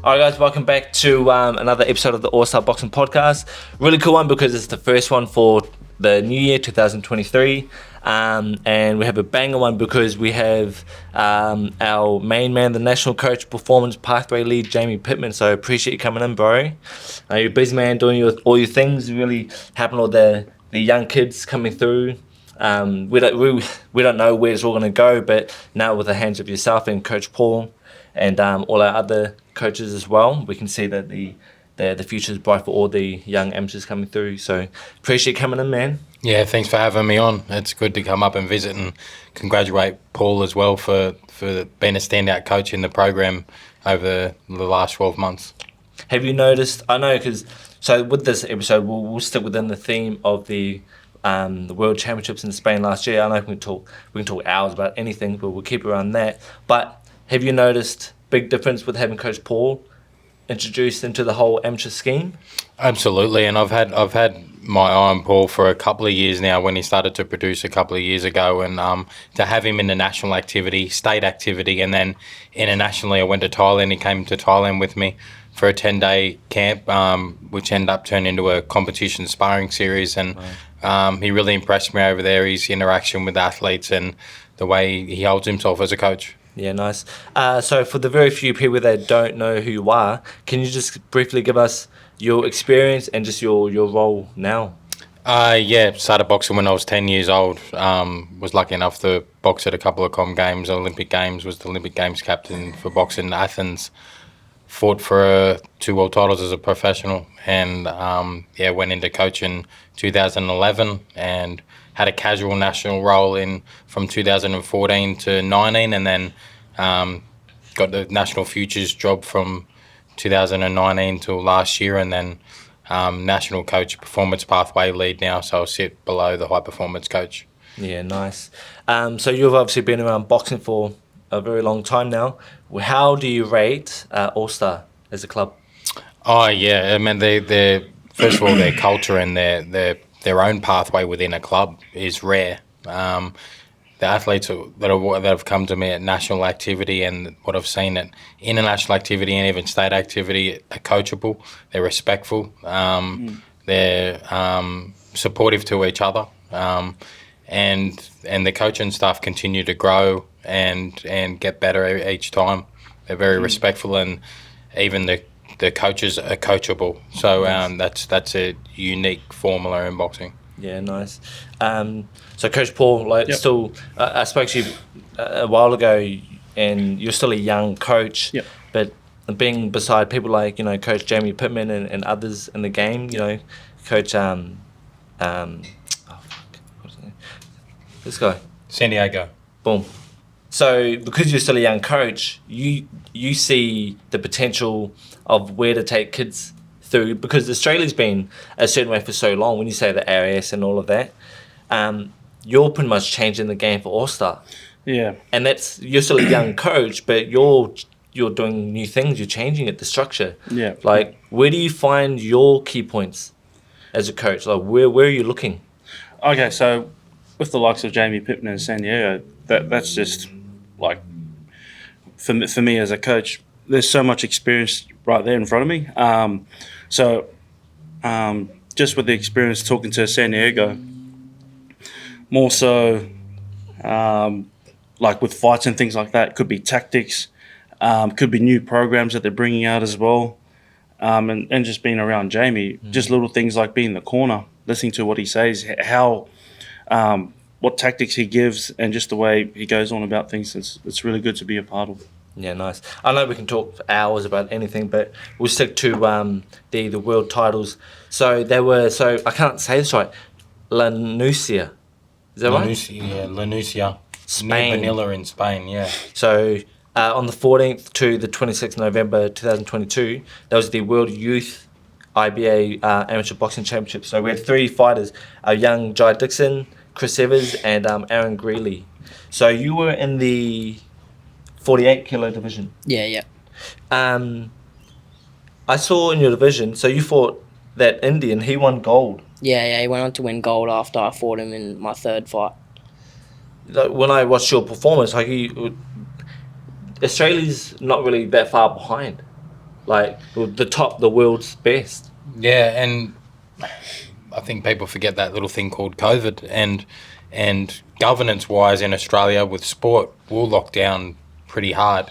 Alright guys, welcome back to another episode of the All Star Boxing Podcast. Really cool one because it's the first one for the new year 2023, and we have a banger one because we have our main man, the National Coach Performance Pathway Lead, Jamie Pittman. So I appreciate you coming in, bro. You're a busy man doing all your things, really helping all the young kids coming through. We don't know where it's all going to go, but now with the hands of yourself and Coach Paul and all our other coaches as well, we can see that the future is bright for all the young amateurs coming through. So appreciate coming in, man. Yeah, thanks for having me on. It's good to come up and visit and congratulate Paul as well for being a standout coach in the program over the last 12 months. Have you noticed, I know, so with this episode, we'll stick within the theme of the World Championships in Spain last year. I know we can talk hours about anything, but we'll keep around that. But have you noticed big difference with having Coach Paul introduced into the whole amateur scheme? Absolutely, and I've had my eye on Paul for a couple of years now when he started to produce a couple of years ago, and to have him in the national activity, state activity, and then internationally, I went to Thailand. He came to Thailand with me for a 10-day camp, which ended up turning into a competition sparring series, and he really impressed me over there, his interaction with athletes and the way he holds himself as a coach. Yeah, nice. So for the very few people that don't know who you are, can you just briefly give us your experience and just your role now? Started boxing when I was 10 years old. Was lucky enough to box at a couple of Com Games, Olympic Games, was the Olympic Games captain for boxing in Athens. Fought for 2 world titles as a professional, and went into coaching 2011 and had a casual national role from 2014 to 19, and then got the national futures job from 2019 till last year, and then national coach performance pathway lead now, so I'll sit below the high performance coach. Yeah, nice. So you've obviously been around boxing for a very long time now. How do you rate All Star as a club? Oh yeah, I mean they first of all, their culture and their own pathway within a club is rare. The athletes that have come to me at national activity and what I've seen at international activity and even state activity are coachable. They're respectful. They're supportive to each other, and the coaching staff continue to grow and get better each time. They're very respectful, and even the coaches are coachable. So that's a unique formula in boxing. Yeah, nice. So Coach Paul, still, I spoke to you a while ago, and you're still a young coach. Yep. But being beside people like Coach Jamie Pittman and others in the game, Coach what's his name? This guy. Santiago. Boom. So because you're still a young coach, you see the potential of where to take kids through, because Australia's been a certain way for so long. When you say the AIS and all of that, you're pretty much changing the game for All Star. Yeah. And you're still a young coach, but you're doing new things. You're changing it, the structure. Yeah. Like, where do you find your key points as a coach? Like, where are you looking? Okay, so with the likes of Jamie Pittman and San Diego, that's just like for me as a coach. There's so much experience right there in front of me. Just with the experience talking to San Diego, more so like with fights and things like that, could be tactics, could be new programs that they're bringing out as well, and just being around Jamie, just little things like being in the corner, listening to what he says, how what tactics he gives, and just the way he goes on about things. It's really good to be a part of. Yeah, nice. I know we can talk for hours about anything, but we'll stick to the world titles. So I can't say this right, La Nucia. Is that right? Yeah, La Nucia. Spain. Near Manila in Spain, yeah. So on the 14th to the 26th November 2022, that was the World Youth IBA Amateur Boxing Championships. So we had 3 fighters, our young Jye Dixon, Chris Evers, and Aaron Grealey. So you were in the 48 kilo division. Yeah. I saw in your division, so you fought that Indian, he won gold. Yeah, he went on to win gold after I fought him in my 3rd fight. Like, when I watched your performance, Australia's not really that far behind. like the world's best. Yeah, and I think people forget that little thing called COVID, and governance-wise in Australia with sport, we'll lock down pretty hard,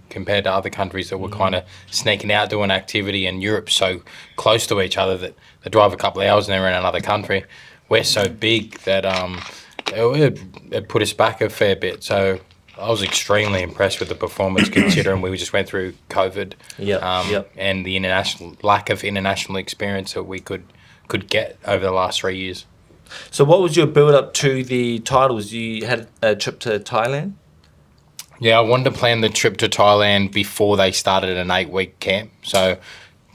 compared to other countries that were kind of sneaking out doing activity, and Europe's so close to each other that they drive a couple of hours and they're in another country. We're so big that it put us back a fair bit. So I was extremely impressed with the performance considering we just went through COVID and the lack of international experience that we could get over the last 3 years. So what was your build-up to the titles? You had a trip to Thailand? Yeah, I wanted to plan the trip to Thailand before they started an 8-week camp. So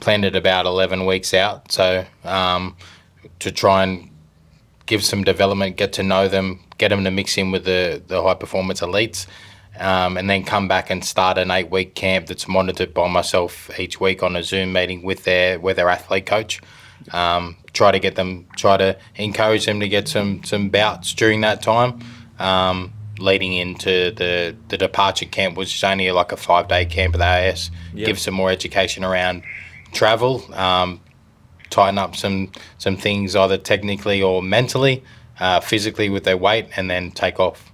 planned it about 11 weeks out. So to try and give some development, get to know them, get them to mix in with the high-performance elites, and then come back and start an 8-week camp that's monitored by myself each week on a Zoom meeting with their athlete coach. Try to encourage them to get some bouts during that time, leading into the departure camp, which is only like a 5-day camp at the AS. Give some more education around travel, tighten up some things either technically or mentally, physically with their weight, and then take off.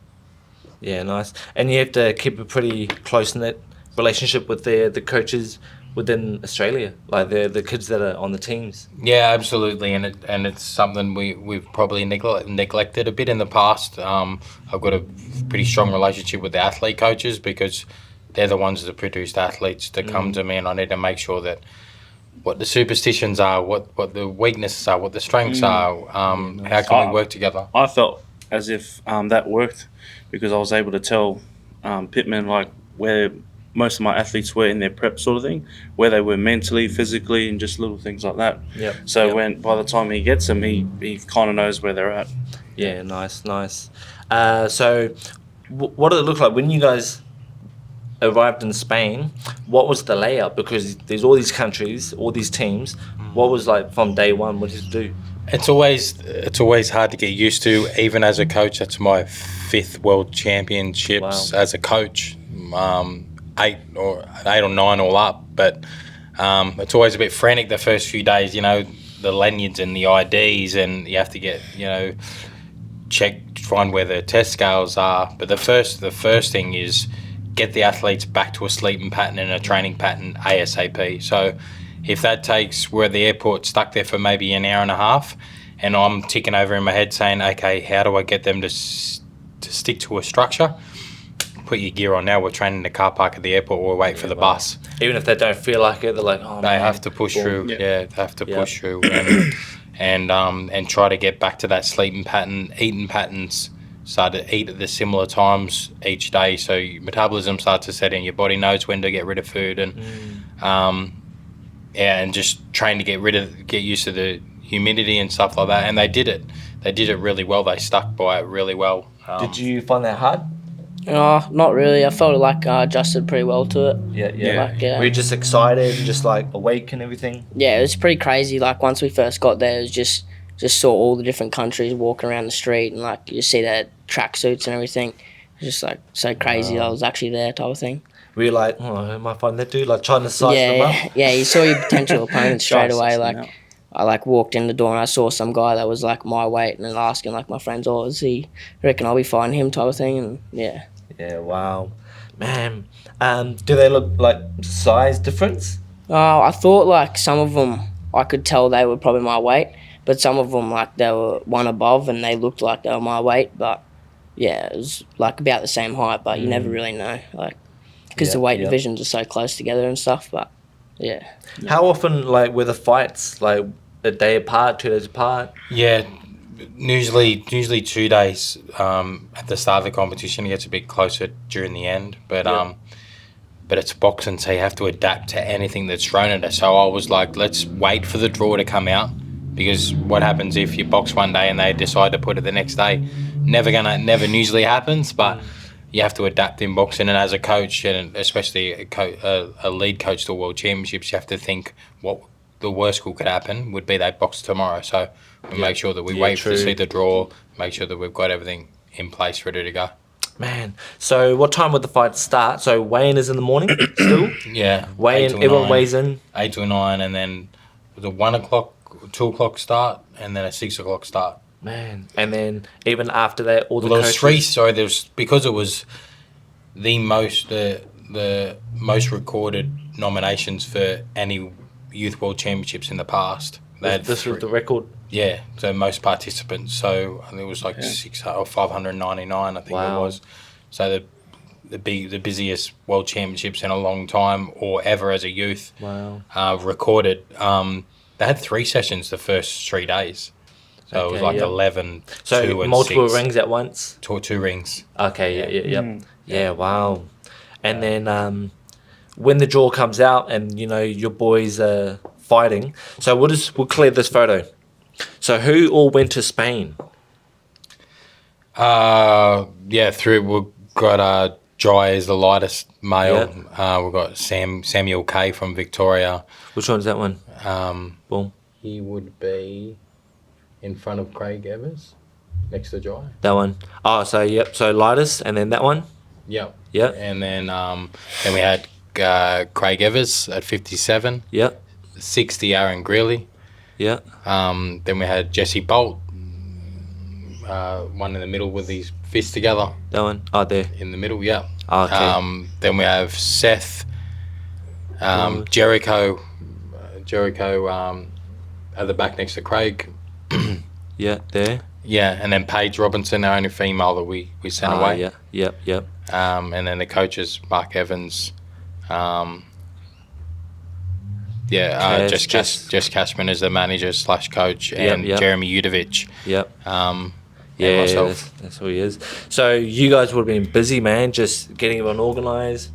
Yeah, nice. And you have to keep a pretty close-knit relationship with the coaches within Australia, like the kids that are on the teams. Yeah, absolutely, and it's something we've probably neglected a bit in the past. I've got a pretty strong relationship with the athlete coaches because they're the ones that produced athletes to come to me, and I need to make sure that what the superstitions are, what the weaknesses are, what the strengths are, how can we work together. I felt as if that worked because I was able to tell Pittman like where most of my athletes were in their prep sort of thing, where they were mentally, physically, and just little things like that. So when by the time he gets them, he kind of knows where they're at. Yeah, nice. So what did it look like when you guys arrived in Spain? What was the layout? Because there's all these countries, all these teams. What was like from day one? What did you do? It's always hard to get used to. Even as a coach, that's my 5th World Championships as a coach. 8 or 9 all up, but it's always a bit frantic the first few days. The lanyards and the IDs, and you have to get check, find where the test scales are. But the first thing is get the athletes back to a sleeping pattern and a training pattern ASAP. So if that takes, we're at the airport stuck there for maybe an hour and a half, and I'm ticking over in my head saying, okay, how do I get them to stick to a structure? Put your gear on now. We're training in the car park at the airport. We'll wait for the bus. Even if they don't feel like it, they're like, oh, they have to push through. Yeah, they have to push through and try to get back to that sleeping pattern, eating patterns. Start to eat at the similar times each day, so your metabolism starts to set in. Your body knows when to get rid of food, and just train to get used to the humidity and stuff like that. And they did it. They did it really well. They stuck by it really well. Did you find that hard? Not really. I felt like I adjusted pretty well to it. Yeah. Were you just excited, just like awake and everything? Yeah, it was pretty crazy. Like once we first got there, it was just saw all the different countries walking around the street, and like you see their tracksuits and everything. It was just like so crazy. I was actually there, type of thing. Were you like, oh, I might find that dude, like trying to size them up? Yeah, you saw your potential opponent straight away. Like I like walked in the door and I saw some guy that was like my weight, and then asking like my friends, oh, is he? I reckon I'll be fighting him, type of thing. And yeah. Yeah, wow. Man, do they look like size difference? I thought like some of them, I could tell they were probably my weight, but some of them like they were one above and they looked like they were my weight. But yeah, it was like about the same height, but you never really know, like because the weight divisions are so close together and stuff. But yeah. How often like were the fights like a day apart, 2 days apart? Yeah. Usually 2 days at the start of the competition. It gets a bit closer during the end, but it's boxing, so you have to adapt to anything that's thrown at us. So I was like, let's wait for the draw to come out, because what happens if you box one day and they decide to put it the next day? Never usually happens, but you have to adapt in boxing. And as a coach, and especially a lead coach to World Championships, you have to think what the worst could happen would be they box tomorrow. So we make sure that we wait to see the draw, make sure that we've got everything in place ready to go. Man, so what time would the fight start? So weigh-in is in the morning still? Yeah. Weigh-in, everyone weighs in? 8 to 9, and then the 1 o'clock, 2 o'clock start, and then a 6 o'clock start. Man, and then even after that, all the Well, there coaches... was 3, sorry, because it was the most recorded nominations for any Youth World Championships in the past. This was the record? Yeah, so most participants. So I think it was like 600 or 599, I think it was. So the busiest World Championships in a long time or ever as a youth. Wow. Recorded. They had 3 sessions the first 3 days. So it was like 11, so 2 and multiple 6. rings at once? 2 rings. Okay, yeah, wow. And then when the draw comes out and, you know, your boys are fighting, so we'll clear this photo. So who all went to Spain? We've got Jye is the lightest male. We've got Samuel K from Victoria. Which one's that one? Boom. He would be in front of Craig Evans, next to Jye. That one. Oh, so so lightest, and then that one. Yep. Yep. And then we had Craig Evans at 57. Yep. 60 Aaron Grealey. Yeah. Then we had Jesse Bolt, one in the middle with his fists together. That one. Oh, there. In the middle, yeah. Oh, okay. Then we have Seth, Jericho at the back next to Craig. Yeah, there. Yeah, and then Paige Robinson, our only female that we sent away. Yeah, yep. And then the coaches, Mark Evans. Jess Cashman is the manager / coach, and Jeremy Udovich. Yep. Yeah, myself. That's who he is. So you guys would have been busy, man, just getting everyone organised,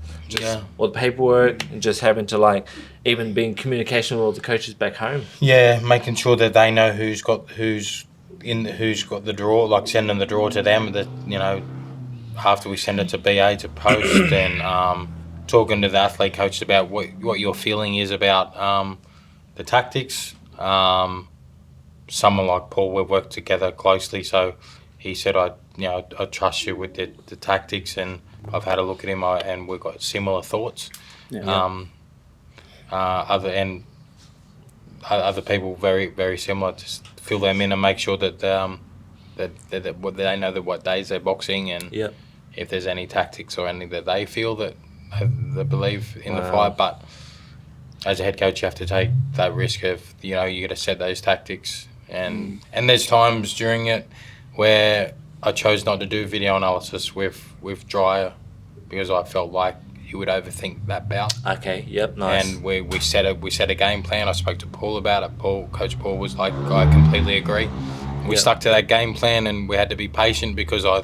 all the paperwork, and just having to even be in communication with all the coaches back home. Yeah, making sure that they know who's got the draw, sending the draw to them. That after we send it to BA to post, and talking to the athlete coaches about what your feeling is about the tactics. Someone like Paul, we've worked together closely, so he said, I trust you with the tactics, and I've had a look at him, and we've got similar thoughts. Yeah. Other people very, very similar. Just fill them in and make sure that they know what days they're boxing, and if there's any tactics or anything that they feel that they believe in the fight. But as a head coach, you have to take that risk of you got to set those tactics. And there's times during it where I chose not to do video analysis with Jye because I felt like he would overthink that bout. Okay, yep, nice. And we set a game plan. I spoke to Paul about it. Coach Paul was like, I completely agree. We stuck to that game plan, and we had to be patient because I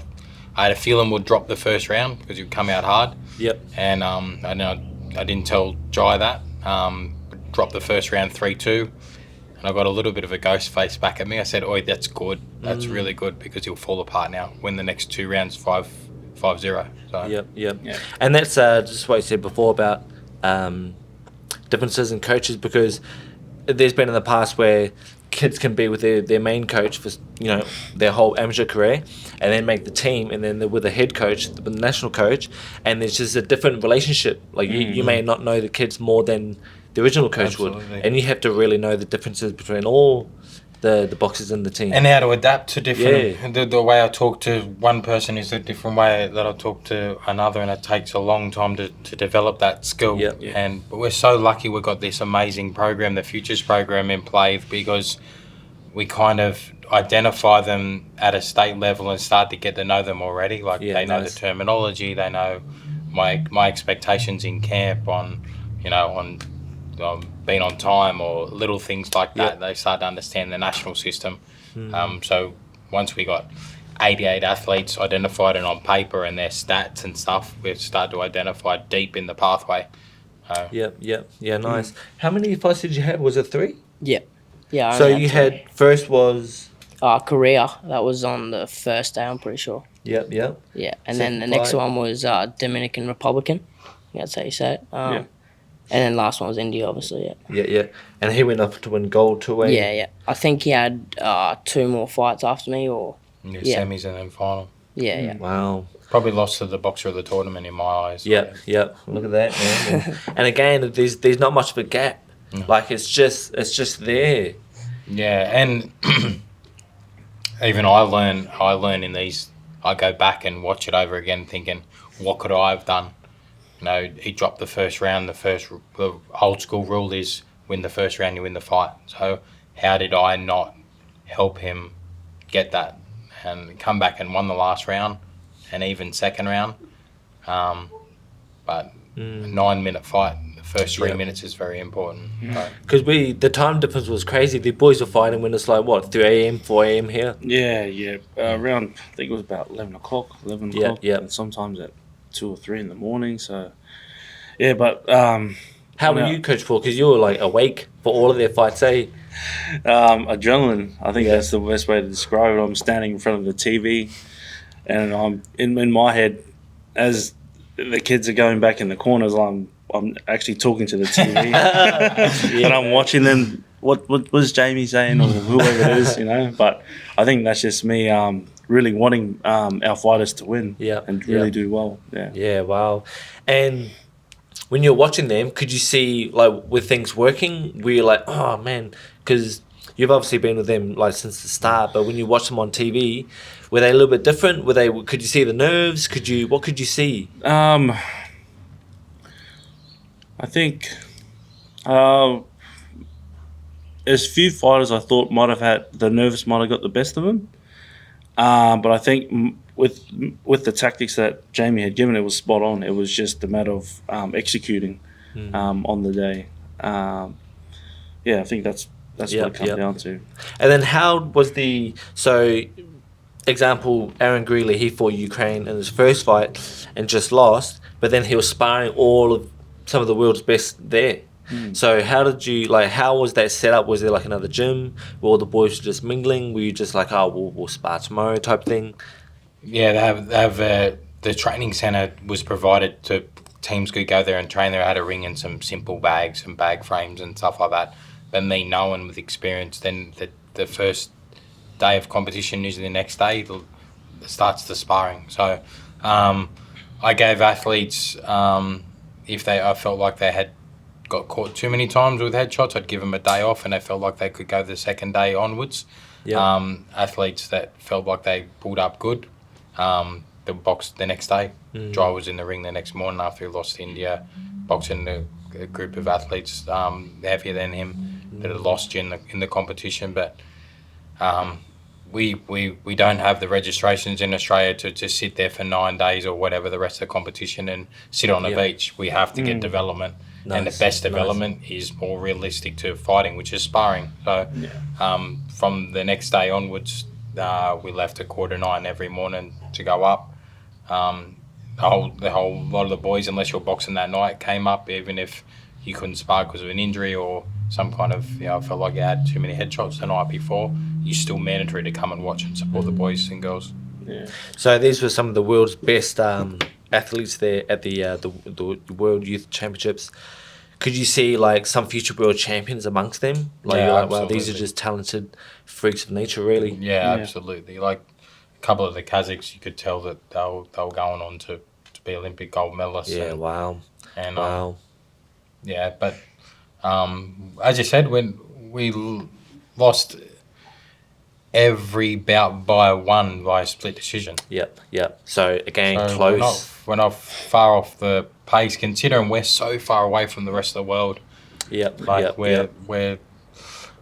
had a feeling we'd drop the first round because he'd come out hard. Yep. And I didn't tell Jye that. Dropped the first round 3-2. And I got a little bit of a ghost face back at me. I said, "Oi, that's good. That's really good because he'll fall apart now. Win the next 2 rounds 5-0." So. Yep. And that's just what you said before about differences in coaches, because there's been in the past where kids can be with their main coach for their whole amateur career, and then make the team, and then they're with a head coach, the national coach, and there's just a different relationship. You may not know the kids more than the original coach would, and you have to really know the differences between all the boxers in the team. And how to adapt to different... The way I talk to one person is a different way that I talk to another, and it takes a long time to develop that skill. But we're so lucky we've got this amazing program, the Futures program, in play, because we kind of identify them at a state level and start to get to know them already. They know the terminology, they know my expectations in camp on being on time or little things like that. They start to understand the national system. So once we got 88 athletes identified and on paper and their stats and stuff, we start to identify deep in the pathway. Yeah, nice. How many fights did you have? Was it 3? Yeah. Yeah. So you had first was Korea. That was on the first day, I'm pretty sure. Yep. Yeah, and then the next one was Dominican Republican. That's how you say it. And then last one was India, obviously. Yeah. And he went up to win gold 2-way. Yeah. I think he had 2 more fights after me, or semis and then final. Yeah. Wow. Probably lost to the boxer of the tournament in my eyes. Yep. Look at that, man. And again, there's not much of a gap. No. Like it's just there. Yeah, and even I learn in these. I go back and watch it over again, thinking, what could I have done? You know, he dropped the first round. The old school rule is win the first round, you win the fight. So how did I not help him get that and come back and won the last round and even second round? But a 9-minute fight, the first 3 minutes is very important. Because the time difference was crazy. The boys were fighting when it's like, what, 3 a.m., 4 a.m. here? Yeah. Around, I think it was about 11 o'clock. Yeah. And sometimes at 2 or 3 in the morning. So, yeah, but... How were you, Coach Paul? Because you were like awake for all of their fights, eh? Adrenaline. I think that's the best way to describe it. I'm standing in front of the TV, and I'm in my head as the kids are going back in the corners. I'm actually talking to the TV, and I'm watching them. What was Jamie saying, or whoever it is, you know? But I think that's just me really wanting our fighters to win, and really do well. Yeah. Wow. And when you're watching them, could you see, like, with things working, were you like, oh, man, because you've obviously been with them, like, since the start, but when you watch them on TV, were they a little bit different? Could you see the nerves? What could you see? I think there's few fighters I thought might have had, the nervous might have got the best of them. But I think with the tactics that Jamie had given, it was spot on. It was just a matter of executing on the day. I think that's what it comes down to. And then how was example, Aaron Grealey, he fought Ukraine in his first fight and just lost, but then he was sparring some of the world's best there. So how was that set up? Was there like another gym where all the boys were just mingling? Were you just like, oh, we'll spar tomorrow type thing? Yeah, they have the training centre was provided to teams could go there and train there. I had a ring and some simple bags and bag frames and stuff like that. But me knowing with experience, then the first day of competition, usually the next day, starts the sparring. So I gave athletes, if I felt like they had got caught too many times with headshots, I'd give them a day off, and they felt like they could go the second day onwards. Athletes that felt like they pulled up good, the box the next day. Jye was in the ring the next morning after he lost to India, boxing a group of athletes heavier than him that had lost in the competition. But we don't have the registrations in Australia to just sit there for 9 days or whatever the rest of the competition and sit on the beach. We have to get development. Nice. And the best development is more realistic to fighting, which is sparring. So from the next day onwards, we left at 8:45 every morning to go up. The whole lot of the boys, unless you're boxing that night, came up, even if you couldn't spar because of an injury or some kind of, felt like you had too many headshots the night before. You're still mandatory to come and watch and support the boys and girls. Yeah. So these were some of the world's best athletes there at the World Youth Championships. Could you see like some future world champions amongst them? Like, Yeah, you're like, absolutely. wow, these are just talented freaks of nature, really. Yeah, absolutely. Like a couple of the Kazakhs, you could tell that they were going on to be Olympic gold medalists. Yeah, and, wow. And Wow. but as you said, when we lost every bout by a split decision. Yep. So again, So close. We're not far off the pace, considering we're so far away from the rest of the world. We're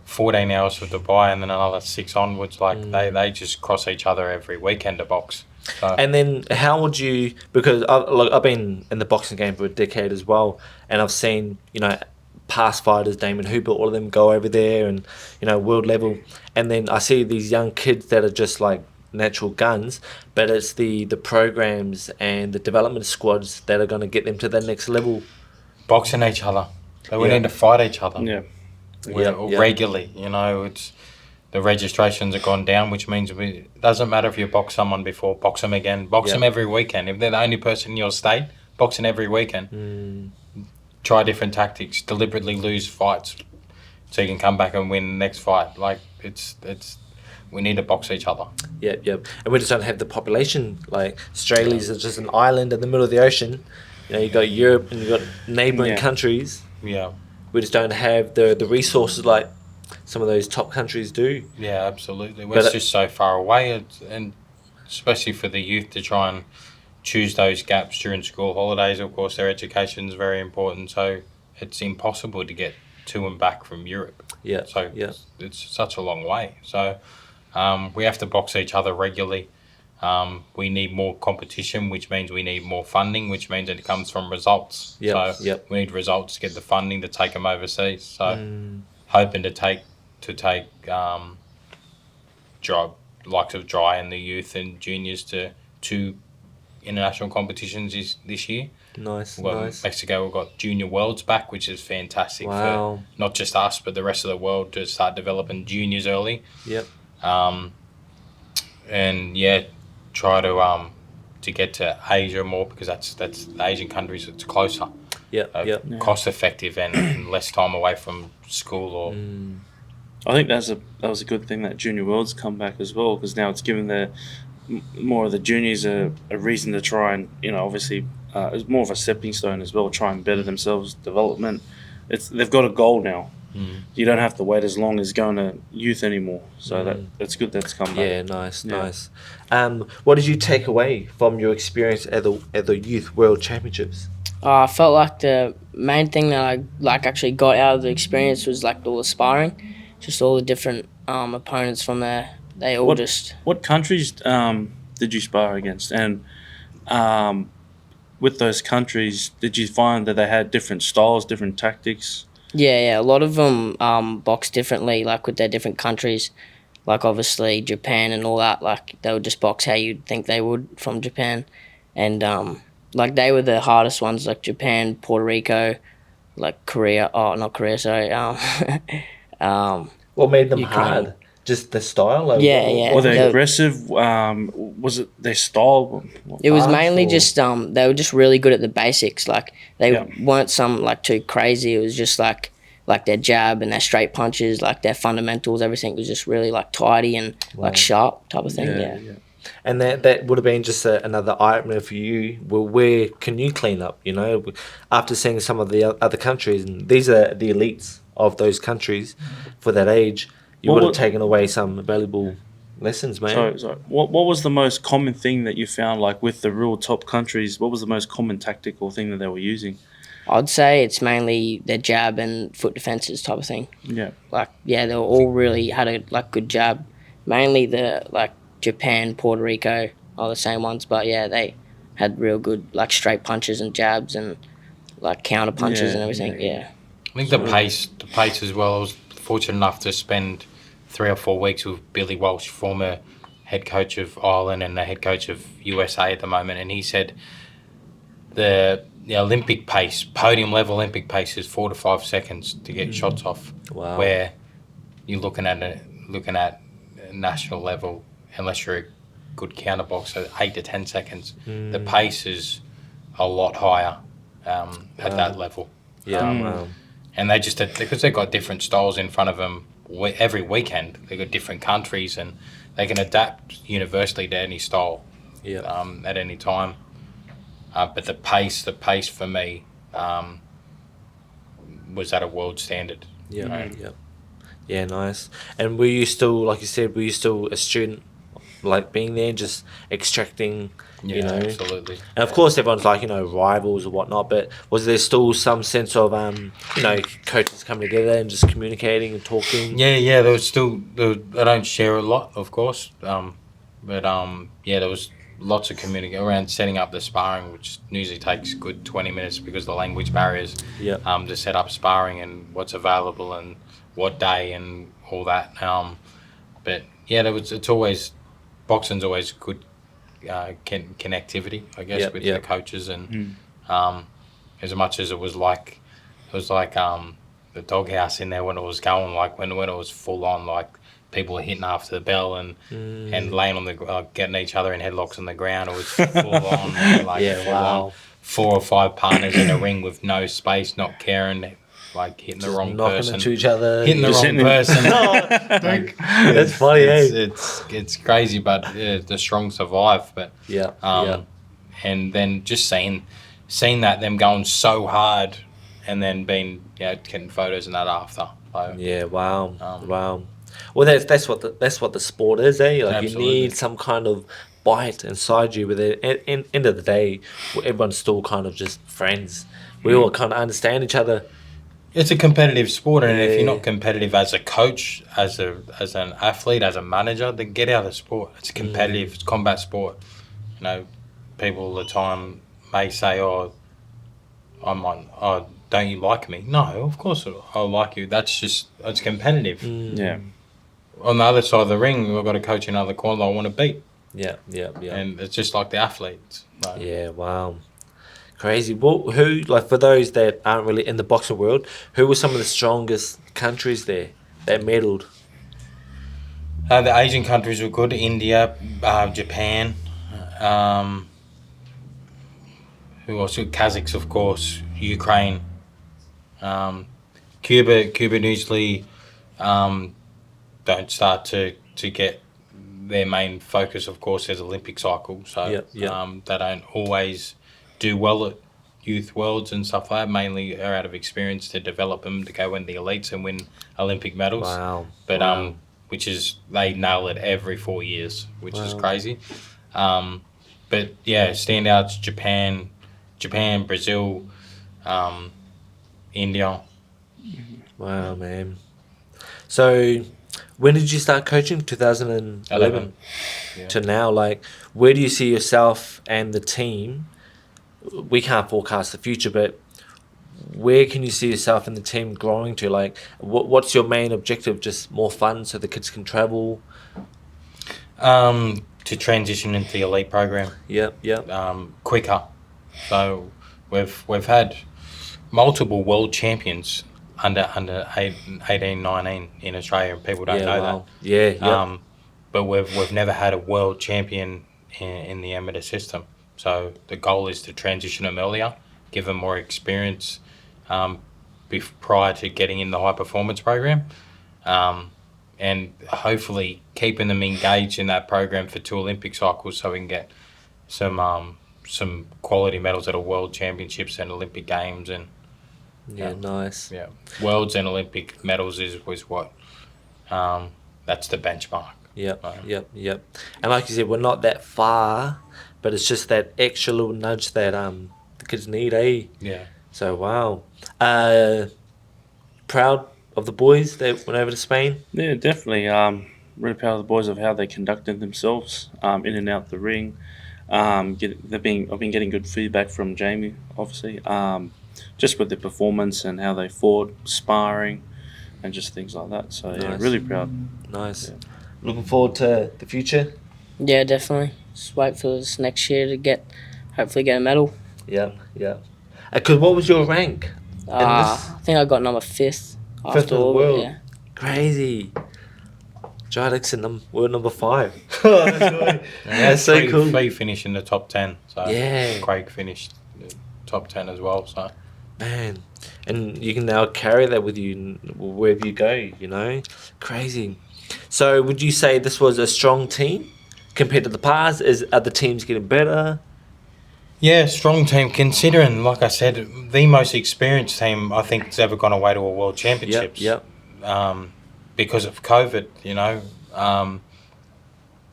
14 hours for Dubai and then another 6 onwards. They just cross each other every weekend to box. So. And then how would you, because I've been in the boxing game for a decade as well, and I've seen, past fighters, Damon Hooper, all of them go over there and, world level. And then I see these young kids that are just like natural guns, but it's the programs and the development squads that are going to get them to the next level. Boxing each other. We need to fight each other. Yeah. Regularly. It's the registrations have gone down, which means it doesn't matter if you box someone before, box them again, box them every weekend. If they're the only person in your state, box them every weekend. Try different tactics, deliberately lose fights so you can come back and win the next fight. Like it's we need to box each other. Yep. And we just don't have the population. Like Australia's is just an island in the middle of the ocean. You know, you got Europe and you got neighbouring countries. Yeah. We just don't have the resources like some of those top countries do. Yeah, absolutely. We're just so far away, and especially for the youth to try and choose those gaps during school holidays. Of course, their education is very important, so it's impossible to get to and back from Europe. Yeah. So it's such a long way. So we have to box each other regularly. We need more competition, which means we need more funding, which means it comes from results. So we need results to get the funding to take them overseas. So hoping to take likes of Jye and the youth and juniors to international competitions this year. Nice. Mexico, we've got Junior Worlds back, which is fantastic for not just us, but the rest of the world to start developing juniors early. Yep. And try to get to Asia more, because that's the Asian countries. It's closer. Cost effective and less time away from school or. I think that was a good thing that Junior Worlds come back as well, because now it's given more of the juniors a reason to try and, obviously it's more of a stepping stone as well, try and better themselves, development. They've got a goal now. You don't have to wait as long as going to youth anymore. So that's good that's come back. Yeah, nice. What did you take away from your experience at the Youth World Championships? I felt like the main thing that I actually got out of the experience was all the sparring, just all the different opponents from there. They all What countries did you spar against? And with those countries, did you find that they had different styles, different tactics? Yeah. A lot of them box differently, with their different countries. Obviously Japan and all that. They would just box how you'd think they would from Japan, and they were the hardest ones. Japan, Puerto Rico, Korea. Oh, not Korea. Sorry. What made them Ukraine. hard? Just the style? Were they aggressive? Was it their style? It was mainly just they were just really good at the basics. They weren't some too crazy. It was just their jab and their straight punches, their fundamentals. Everything was just really tidy and sharp type of thing. Yeah. And that would have been just another eye opener for you. Well, where can you clean up? After seeing some of the other countries, and these are the elites of those countries for that age. You would have taken away some valuable lessons, man. Sorry. What was the most common thing that you found, with the real top countries? What was the most common tactical thing that they were using? I'd say it's mainly their jab and foot defenses type of thing. Yeah. They were all really had a good jab. Mainly the Japan, Puerto Rico are the same ones, but they had real good straight punches and jabs and counter punches and everything. Yeah. I think the pace as well. I was fortunate enough to spend 3 or 4 weeks with Billy Walsh, former head coach of Ireland and the head coach of USA at the moment, and he said the Olympic pace, podium level Olympic pace, is 4 to 5 seconds to get shots off. Wow. Where you're looking at national level, unless you're a good counter boxer, 8 to 10 seconds. The pace is a lot higher at that level. Yeah. And they just, because they've got different styles in front of them every weekend, they've got different countries and they can adapt universally to any style at any time. But the pace for me was at a world standard. Yeah, Yeah, nice. And were you still, like you said, a student, being there, just extracting, absolutely. And of course, everyone's rivals or whatnot, but was there still some sense of, coaches coming together and just communicating and talking? Yeah, there was still, I don't share a lot, of course, but there was lots of communication around setting up the sparring, which usually takes good 20 minutes because of the language barriers, to set up sparring and what's available and what day and all that. But it's always, boxing's always good connectivity, I guess, with the coaches, and as much as it was like the doghouse in there when it was going, when it was full on, people were hitting after the bell and laying on the getting each other in headlocks on the ground. It was full on, full on 4 or 5 partners in a ring with no space, not caring like hitting the Just wrong knocking person, into each other. hitting the Just wrong hitting person. Like, that's funny, eh? It's crazy, but the strong survive. But Yeah, and then just seeing that them going so hard, and then being getting photos and that after. So, yeah. Wow, Um, wow. Well, that's what the sport is, eh? Like Absolutely. you need some kind of bite inside you. But at end of the day, everyone's still kind of just friends. We all kind of understand each other. It's a competitive sport, and if you're Yeah. not competitive as a coach, as an athlete, as a manager, then get out of the sport. It's competitive. It's combat sport. You know, people all the time may say, "Oh, don't you like me?" No, of course I like you. It's competitive. Yeah. On the other side of the ring, we've got a coach in another corner that I want to beat, Yeah, yeah, yeah. and it's just like the athletes. So, Yeah, wow. Crazy. Well, who, like, for those that aren't really in the boxing world, who were some of the strongest countries there that medalled? the Asian countries were good. India, Japan. Who else? Kazakhs, of course. Ukraine. Cuba usually don't start to get their main focus, of course, as Olympic cycle. So they don't always do well at youth worlds and stuff like that. Mainly are out of experience to develop them to go in the elites and win Olympic medals. Wow. But wow. which is they nail it every 4 years, which is Wow. crazy. But yeah, standouts: Japan, Brazil, India. Wow, man. So, when did you start coaching? 2011 Yeah. to now. Like, where do you see yourself and the team? We can't forecast the future, but where can you see yourself and the team growing to? Like, what's your main objective? Just more fun so the kids can travel? To transition into the elite program Yep. quicker. So we've had multiple world champions under 18, 19 in Australia, and people don't know wow. Yeah, that. But we've never had a world champion in the amateur system. So the goal is to transition them earlier, give them more experience prior to getting in the high performance program. And hopefully keeping them engaged in that program for 2 Olympic cycles, so we can get some quality medals at a World Championships and Olympic Games, and nice. yeah, Worlds and Olympic medals was what that's the benchmark. Yep. And like you said, we're not that far, but it's just that extra little nudge that the kids need, eh? Yeah. So wow. Proud of the boys that went over to Spain. Yeah, definitely. Really proud of the boys of how they conducted themselves in and out the ring. I've been getting good feedback from Jamie, obviously, just with their performance and how they fought, sparring, and just things like that. So yeah, Nice. really proud. Nice. Yeah. Looking forward to the future. Yeah, definitely. Just wait for this next year to hopefully get a medal. Yeah. Because what was your rank? I think I got number 5th. Fifth in the world. Yeah. Crazy. Jye Dixon, world number 5. That's so cool. Three finished in the top 10. So Yeah. Craig finished the top 10 as well. So Man, and you can now carry that with you wherever you go, you know? Crazy. So would you say this was a strong team compared to the past? Are the teams getting better? yeah, strong team. Considering, like I said, the most experienced team I think has ever gone away to a World Championships. Yep. Because of COVID,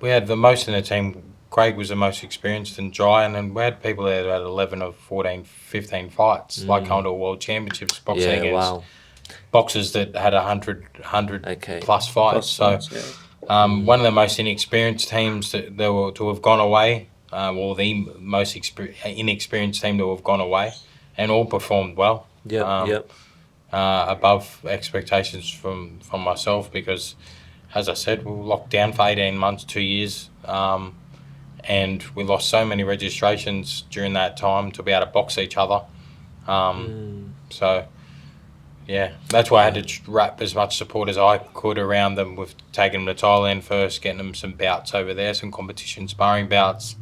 we had the most in the team. Craig was the most experienced and Jye, and then we had people there that had 11 of 14, 15 fights, like going to a World Championships boxing Yeah, against wow. boxers that had 100 Okay. plus fights. One of the most inexperienced teams to have gone away, or the most inexperienced team to have gone away, and all performed well. Yep. Above expectations from myself, because, as I said, we were locked down for 18 months, 2 years, and we lost so many registrations during that time to be able to box each other. So, yeah, that's why I had to wrap as much support as I could around them, with taking them to Thailand first, getting them some bouts over there, some competition sparring bouts,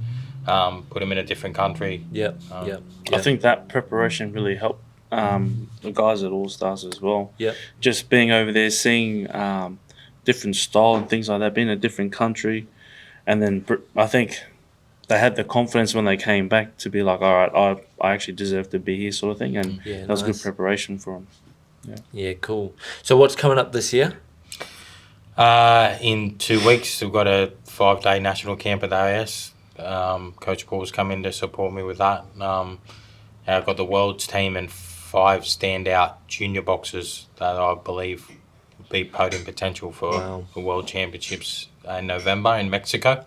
put them in a different country. Yep. I think that preparation really helped the guys at All Stars as well. Yeah. Just being over there, seeing different style and things like that, being in a different country, and then I think they had the confidence when they came back to be like, all right, I actually deserve to be here, sort of thing, and Yeah, that was nice. good preparation for them. Yeah, cool. So what's coming up this year? In 2 weeks, we've got a 5-day national camp at the AS. Coach Paul's come in to support me with that. I've got the world's team and 5 standout junior boxers that I believe will be podium potential for the World Championships in November in Mexico.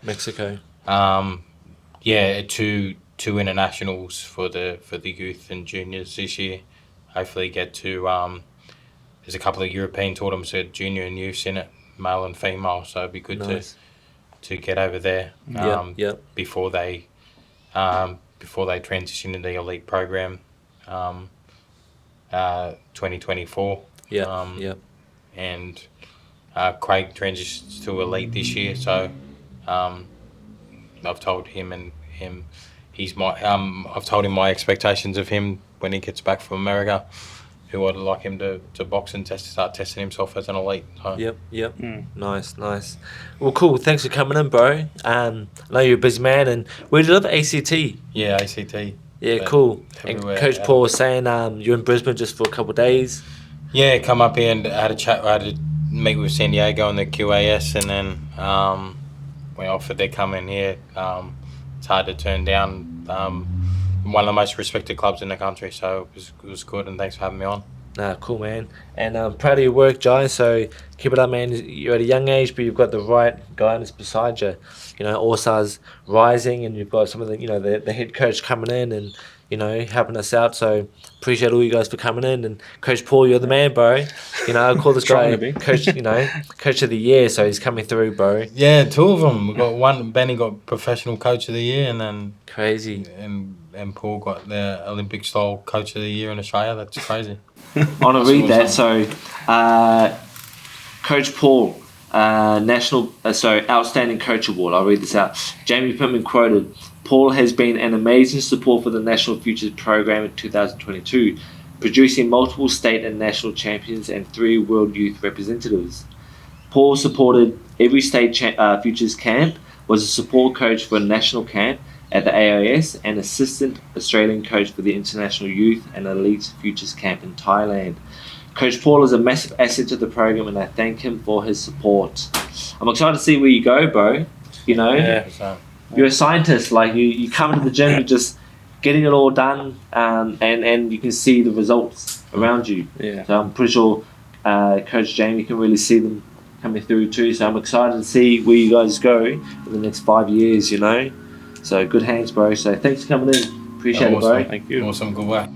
Yeah, two internationals for the youth and juniors this year. Hopefully get to there's a couple of European tournaments at junior and youth in it, male and female, so it'd be good to get over there before they transition into the elite program 2024. And Craig transitions to elite this year, so I've told him I've told him my expectations of him when he gets back from America, who I'd like him to box and start testing himself as an elite. So. Nice. Well, cool. Thanks for coming in, bro. I know you're a busy man, and where do you live? ACT? Yeah, ACT. Yeah, cool. Everywhere. And Coach Paul was saying you're in Brisbane just for a couple of days. Yeah, come up here and had a chat. I had to meet with San Diego and the QAS, and then we offered their come in here. It's hard to turn down. One of the most respected clubs in the country, so it was good, and thanks for having me on. Nah, cool, man. And I'm proud of your work, Jye, so keep it up, man. You're at a young age, but you've got the right guidance beside you. You know, All-Stars rising, and you've got some of the, the head coach coming in and, helping us out. So appreciate all you guys for coming in. And Coach Paul, you're the man, bro. I call this guy Coach, Coach of the Year, so he's coming through, bro. Yeah, 2 of them. We got one. Benny got Professional Coach of the Year, and then crazy. And Paul got the Olympic Style Coach of the Year in Australia. That's crazy. I want to read that. So, Coach Paul, Outstanding Coach Award. I'll read this out. Jamie Pittman quoted, "Paul has been an amazing support for the National Futures Program in 2022, producing multiple state and national champions and 3 World Youth Representatives. Paul supported every state Futures camp, was a support coach for a national camp at the AIS, and assistant Australian coach for the International Youth and Elite Futures Camp in Thailand. Coach Paul is a massive asset to the program, and I thank him for his support." I'm excited to see where you go, bro. You're a scientist. Like you come into the gym, you're just getting it all done, and you can see the results around you. Yeah. So I'm pretty sure Coach Jamie can really see them coming through too. So I'm excited to see where you guys go in the next 5 years. So good hands, bro. So thanks for coming in. Appreciate it, bro. Thank you. Awesome. Good work.